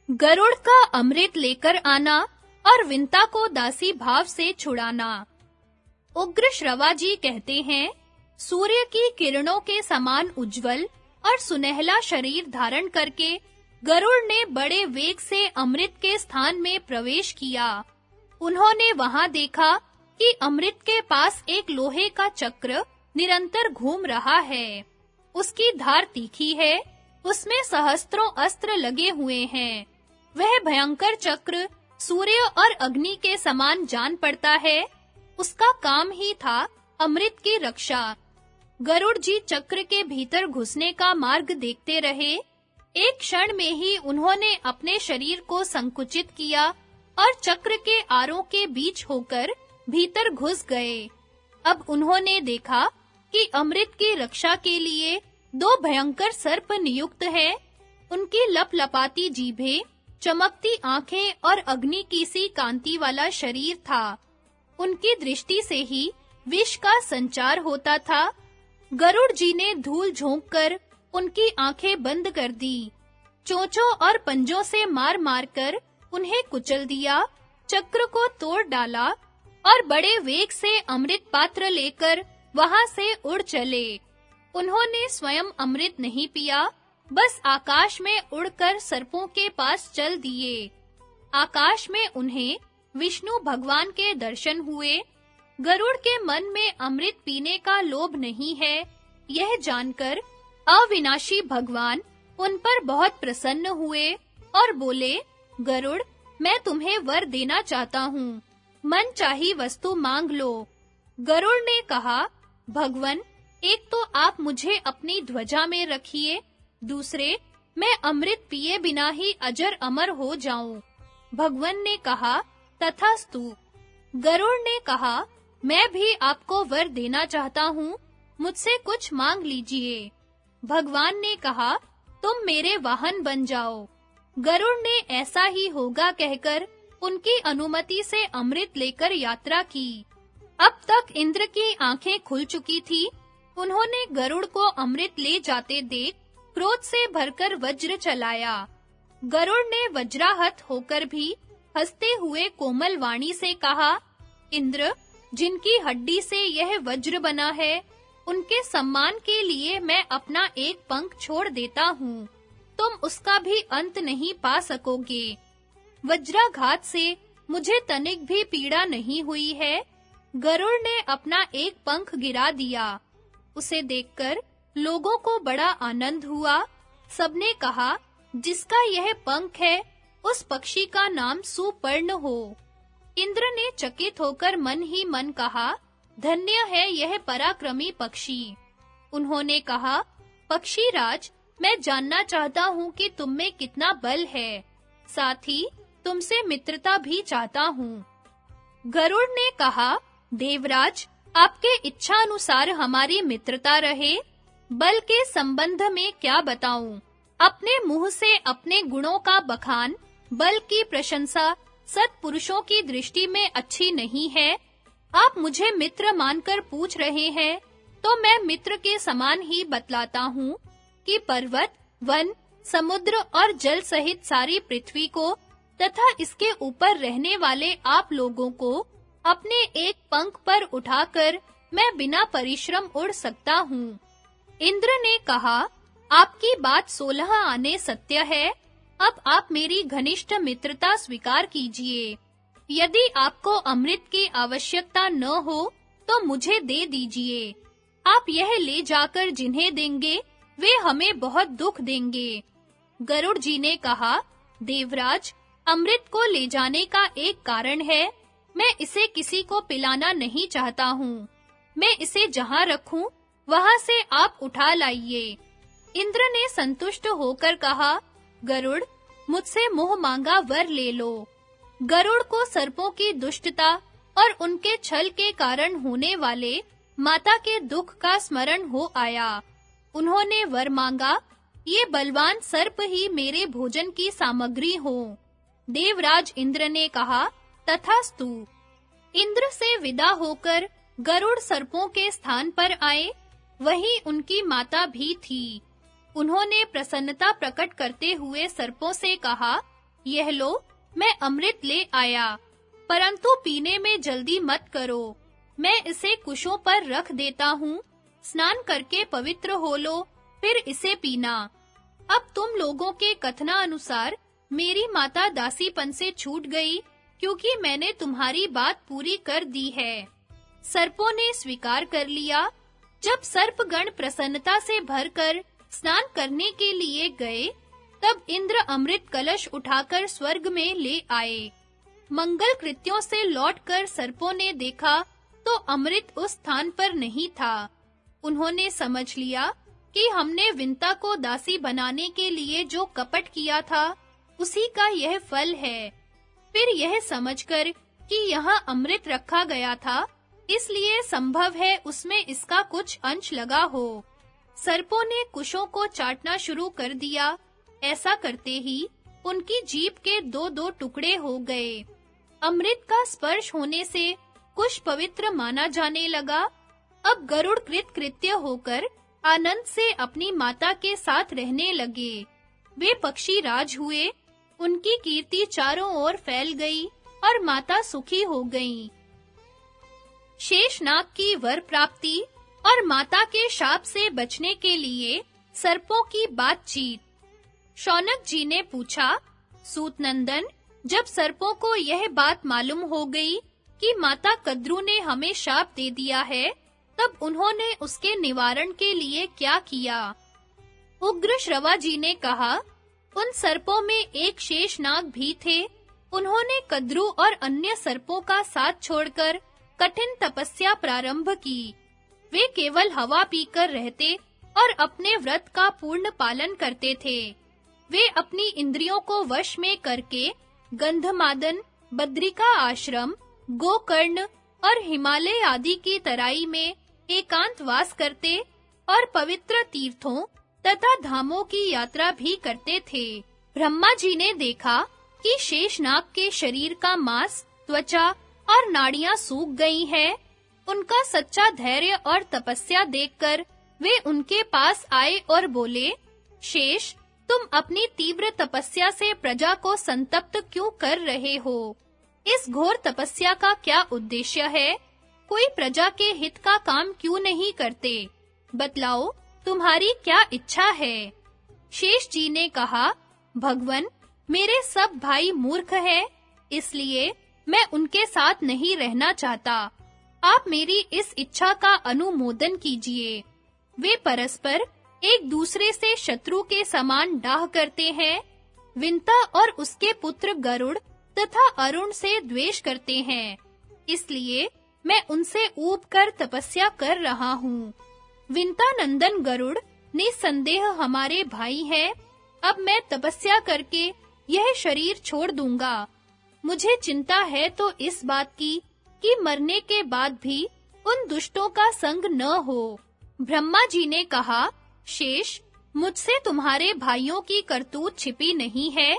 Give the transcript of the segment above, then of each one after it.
गरुड़ का अमृत लेकर आना और विंता को दासी भाव से छुड़ाना। उग्र श्रवा जी कहते हैं, सूर्य की किरणों के समान उज्जवल और सुनहला शरीर धारण करके गरुड़ ने बड़े वेग से अमृत के स्थान में प्रवेश किया। उन्होंने वहां देखा कि अमृत के पास एक लोहे का चक्र निरंतर घूम रहा है। उसकी धार तीखी है, उसमें सहस्त्रों अस्त्र लगे हुए हैं। वह भयंकर चक्र सूर्य और अग्नि के समान जान पड़ता है। उसका काम ही था अमृत की रक्षा। गरुड़ जी चक्र के भीतर घुसने का मार्ग देखते रहे। एक क्षण में ही उन्होंने अपने शरीर को संकुचित किया और चक्र के आरों के बीच होकर भीतर घुस गए। अब उन्होंने देखा कि अमृत की रक्षा के लिए दो भयंकर सर्प नियुक्त हैं। उनकी लपलपाती जीभें, चमकती आंखें और अग्नि की सी कांति वाला शरीर था। उनकी दृष्टि से ही विष का संचार होता था। गरुड़ जी ने धूल झोंककर उनकी आंखें बंद कर दी। चोंचों और पंजों से मार-मार कर उन्हें कुचल दिया, चक्र को तोड़ डाला और बड़े वेग से अमृत पात्र लेकर वहां से उड़ चले। उन्होंने स्वयं अमृत नहीं पिया, बस आकाश में उड़कर सर्पों के पास चल दिए। आकाश में उन्हें विष्णु भगवान के दर्शन हुए। गरुड़ के मन में अमृत पीने का लोभ नहीं है, यह जानकर अविनाशी भगवान उन पर बहुत प्रसन्न हुए और बोले, गरुड़, मैं तुम्हें वर देना चाहता हूँ, मनचाही वस्तु मांग लो। गरुड़ ने कहा, भगवन, एक तो आप मुझे अपनी ध्वजा में रखिए, दूसरे मैं अमृत पिए बिना ही अजर अमर हो जाऊं। भगवन ने कहा, तथास्तु। गरुड़ ने कहा, मैं भी आपको वर देना चाहता हूँ, मुझसे कुछ मांग लीजिए। भगवान ने कहा, तुम मेरे वाहन बन जाओ। गरुड़ ने ऐसा ही होगा कहकर उनकी अनुमति से अमृत लेकर यात्रा की। अब तक इंद्र की आंखें खुल चुकी थी। उन्होंने गरुड़ को अमृत ले जाते देख क्रोध से भरकर वज्र चलाया। गरुड़ ने वज्राहत होकर भी हंसते हुए कोमल वाणी से कहा, इंद्र, जिनकी हड्डी से यह वज्र बना है, उनके सम्मान के लिए मैं अपना एक पंख छोड़ देता हूँ। तुम उसका भी अंत नहीं पा सकोगे। वज्राघात से मुझे तनिक भी पीड़ा नहीं हुई है। गरुड़ ने अपना एक पंख गिरा दिया। उसे देखकर लोगों को बड़ा आनंद हुआ। सबने कहा, जिसका यह पंख है, उस पक्षी का नाम सुपर्ण हो। इंद्र ने चकित होकर मन ही मन कहा, धन्य है यह पराक्रमी पक्षी। उन्होंने कहा, पक्षीराज, मैं जानना चाहता हूँ कि तुम में कितना बल है, साथ ही तुमसे मित्रता भी चाहता हूँ। गरुड़ ने कहा, देवराज, आपके इच्छा अनुसार हमारी मित्रता रहे। बल के संबंध में क्या बताऊं? अपने मुंह से अपने गुणों का बखान, बल की प्रशंसा सत्पुरुषों की दृष्टि में अच्छी नहीं है। आप मुझे मित्र मानकर पूछ रहे हैं, तो मैं मित्र के समान ही बतलाता हूँ कि पर्वत, वन, समुद्र और जल सहित सारी पृथ्वी को तथा इसके ऊपर रहने वाले आप लोगों को अपने एक पंख पर उठाकर मैं बिना परिश्रम उड़ सकता हूँ। इंद्र ने कहा, आपकी बात 16 आने सत्य है। अब आप मेरी घनिष्ठ मित्रता स्वीकार कीजिए। यदि आपको अमृत की आवश्यकता न हो, तो मुझे दे दीजिए। आप यह ले जाकर जिन्हें देंगे, वे हमें बहुत दुख देंगे। गरुड़ जी ने कहा, देवराज, अमृत को ले जाने का एक कारण है। मैं इसे किसी को पिलाना नहीं चाहता हूँ। मैं इसे जहाँ रखूं, वहाँ से आप उठा लाइए। इंद्र ने संतुष्ट होकर कहा, गरुड़, मुझसे मोह मांगा वर ले लो। गरुड़ को सर्पों की दुष्टता और उनके छल के कारण होने वाले माता के दुख का स्मरण हो आया। उन्होंने वर मांगा, ये बलवान सर्प ही मेरे भोजन की सामग्री हो। देवराज इंद्र ने कहा, तथास्तु। इंद्र से विदा होकर गरुड़ सर्पों के स्थान पर आए। वहीं उनकी माता भी थी। उन्होंने प्रसन्नता प्रकट करते हुए सर्पों से कहा, यह लो, मैं अमृत ले आया, परंतु पीने में जल्दी मत करो। मैं इसे कुशों पर रख देता हूँ, स्नान करके पवित्र हो लो, फिर इसे पीना। अब तुम लोगों के कथनानुसार मेरी माता दासीपन से छूट गई, क्योंकि मैंने तुम्हारी बात पूरी कर दी है। सर्पों ने स्वीकार कर लिया। जब सर्पगण प्रसन्नता से भरकर स्नान करने के लिए गए, तब इंद्र अमृत कलश उठाकर स्वर्ग में ले आए। मंगल कृत्यों से लौटकर सर्पों ने देखा तो अमृत उस स्थान पर नहीं था। उन्होंने समझ लिया कि हमने विंता को दासी बनाने के लिए जो कपट किया था, उसी का यह फल है। फिर यह समझकर कि यहाँ अमृत रखा गया था, इसलिए संभव है उसमें इसका कुछ अंश लगा हो। सर्पों ने कुशों को चाटना शुरू कर दिया। ऐसा करते ही उनकी जीभ के दो-दो टुकड़े हो गए। अमृत का स्पर्श होने से कुश पवित्र माना जाने लगा। अब गरुड़ कृत्य होकर आनंद से अपनी माता के साथ रहने लगे। वे पक्षी राज हुए। उनकी कीर्ति चारों ओर फैल गई और माता सुखी हो गईं। शेषनाग की वर प्राप्ति और माता के शाप से बचने के लिए सर्पों की बातचीत। शौनक जी ने पूछा, सूत नंदन, जब सर्पों को यह बात मालूम हो गई कि माता कद्रू ने हमें शाप दे दिया है, तब उन्होंने उसके निवारण के लिए क्या किया? उग्र श्रवा जी ने कहा, उन सर्पों में एक शेषनाग भी थे। उन्होंने कद्रू और अन्य सर्पों का साथ छोड़कर कठिन तपस्या प्रारंभ की। वे केवल हवा पीकर रहते और अपने व्रत का पूर्ण पालन करते थे। वे अपनी इंद्रियों को वश में करके गंधमादन, बद्रिका आश्रम, गोकर्ण और हिमालय आदि की तराई में एकांत वास करते और पवित्र तीर्थों तथा धामों की यात्रा भी करते थे। ब्रह्मा जी ने देखा कि शेषनाग के शरीर का मांस, त्वचा और नाड़ियां सूख गई हैं। उनका सच्चा धैर्य और तपस्या देखकर वे उनके पास आए और बोले, शेष, तुम अपनी तीव्र तपस्या से प्रजा को संतप्त क्यों कर रहे हो? इस घोर तपस्या का क्या उद्देश्य है? कोई प्रजा के हित का काम क्यों नहीं करते? बतलाओ, तुम्हारी क्या इच्छा है? शेष जी ने कहा, भगवन, मेरे सब भाई मूर्ख हैं, इसलिए मैं उनके साथ नहीं रहना चाहता। आप मेरी इस इच्छा का अनुमोदन कीजिए। वे परस्पर एक दूसरे से शत्रु के समान डाह करते हैं। विंता और उसके पुत्र गरुड़ तथा अरुण से द्वेष करते हैं। इसलिए मैं उनसे ऊब कर तपस्या कर रहा हूँ। विंता नंदन गरुड़ निसंदेह हमारे भाई हैं। अब मैं तपस्या करके यह शरीर छोड़ दूंगा। मुझे चिंता है तो इस बात की कि मरने के बाद भी उन दुष्टों का संग न हो। ब्रह्मा जी ने कहा, शेष, मुझसे तुम्हारे भाइयों की करतूत छिपी नहीं है।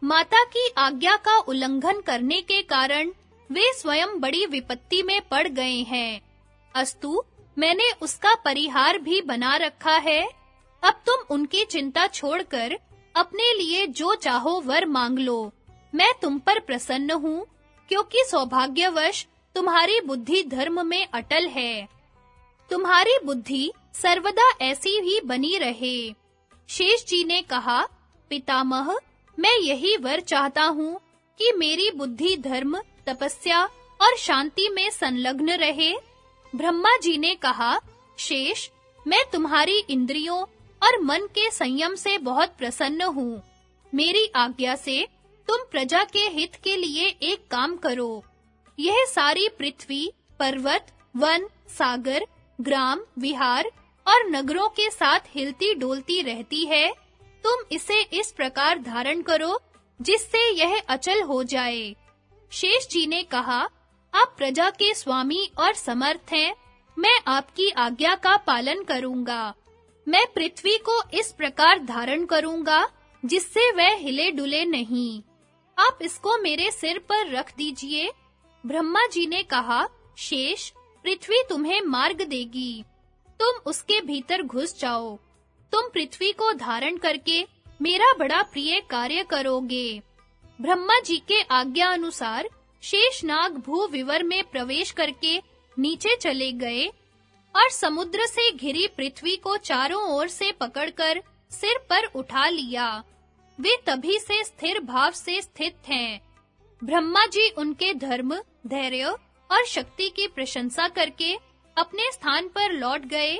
माता की आज्ञा का उल्लंघन करने के कारण वे स्वयं बड़ी विपत्ति में पड़ गए हैं। अस्तु, मैंने उसका परिहार भी बना रखा है। अब तुम उनकी चिंता छोड़कर अपने लिए जो चाहो वर मांग लो। मैं तुम पर प्रसन्न हूँ, क्योंकि सौभाग्यवश तुम्हारी बुद्धि धर्म में अटल है। तुम्हारी बुद्धि सर्वदा ऐसी ही बनी रहे। शेष जी ने कहा, पितामह, मैं यही वर चाहता हूँ कि मेरी बुद्धि धर्म, तपस्या और शांति में संलग्न रहे। ब्रह्मा जी ने कहा, शेष, मैं तुम्हारी इंद्रियों और मन के संयम से बहुत प्रसन्न हूँ। मेरी आज्ञा से तुम प्रजा के हित के लिए एक काम करो। यह सारी पृथ्वी, पर्वत, वन, सागर, ग्राम, विहार और नगरों के साथ हिलती डोलती रहती है। तुम इसे इस प्रकार धारण करो जिससे यह अचल हो जाए। शेष जी ने कहा, आप प्रजा के स्वामी और समर्थ हैं। मैं आपकी आज्ञा का पालन करूंगा। मैं पृथ्वी को इस प्रकार धारण करूंगा जिससे वह हिले डुले नहीं। आप इसको मेरे सिर पर रख दीजिए। ब्रह्मा जी ने कहा, शेष, पृथ्वी तुम्हें मार्ग देगी। तुम उसके भीतर घुस जाओ। तुम पृथ्वी को धारण करके मेरा बड़ा प्रिय कार्य करोगे। ब्रह्मा जी के आज्ञा अनुसार शेषनाग भूविवर में प्रवेश करके नीचे चले गए और समुद्र से घिरी पृथ्वी को चारों ओर से पकड़कर सिर पर उठा लिया। वे तभी से स्थिर भाव से स्थित हैं। ब्रह्मा जी उनके धर्म, धैर्य और शक्ति की प्रशंसा करके अपने स्थान पर लौट गए